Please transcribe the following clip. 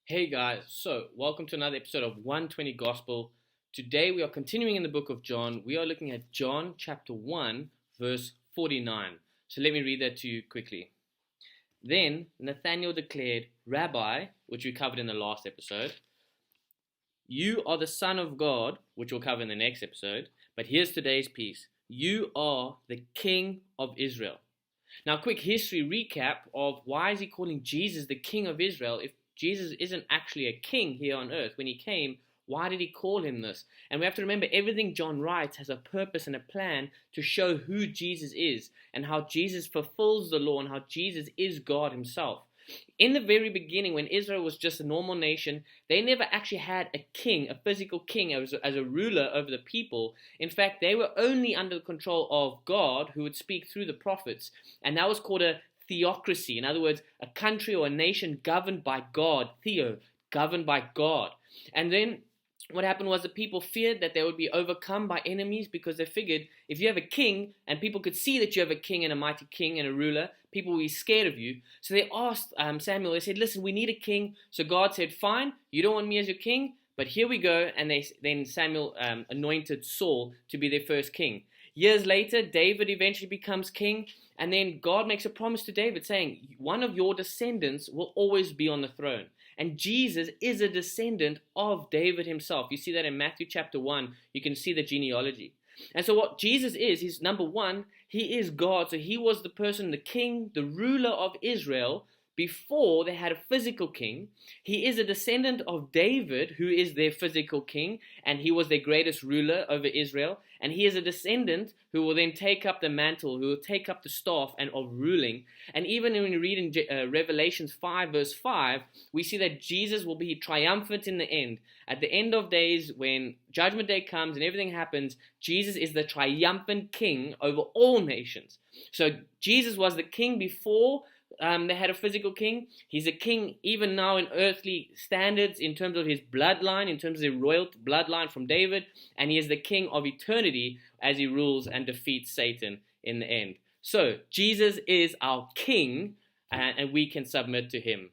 Hey guys, so welcome to another episode of 120 Gospel. Today we are continuing in the book of John. We are looking at John chapter 1, verse 49. So let me read that to you quickly. Then Nathanael declared, Rabbi, which we covered in the last episode, you are the Son of God, which we'll cover in the next episode. But here's today's piece. You are the King of Israel. Now, quick history recap of why is he calling Jesus the King of Israel if Jesus isn't actually a king here on earth. When he came, why did he call him this? And we have to remember everything John writes has a purpose and a plan to show who Jesus is and how Jesus fulfills the law and how Jesus is God himself. In the very beginning, when Israel was just a normal nation, they never actually had a king, a physical king, as a ruler over the people. In fact, they were only under the control of God, who would speak through the prophets, and that was called a theocracy. In other words, a country or a nation governed by God, theo, governed by God. And then what happened was the people feared that they would be overcome by enemies because they figured if you have a king and people could see that you have a king and a mighty king and a ruler, people will be scared of you. So they asked Samuel, they said, listen, we need a king. So God said, fine, you don't want me as your king, but here we go. And then Samuel anointed Saul to be their first king. Years later, David eventually becomes king. And then God makes a promise to David saying, one of your descendants will always be on the throne. And Jesus is a descendant of David himself. You see that in Matthew chapter 1. You can see the genealogy. And so what Jesus is, he's number one, he is God. So he was the person, the king, the ruler of Israel before they had a physical king. He is a descendant of David, who is their physical king, and he was their greatest ruler over Israel. And he is a descendant who will then take up the mantle, who will take up the staff and of ruling. And even when we read in Revelations 5 verse 5, we see that Jesus will be triumphant in the end. At the end of days, when judgment day comes and everything happens, Jesus is the triumphant king over all nations. So Jesus was the king before they had a physical king. He's a king even now in earthly standards in terms of his bloodline, in terms of the royal bloodline from David. And he is the king of eternity as he rules and defeats Satan in the end. So Jesus is our king, and we can submit to him.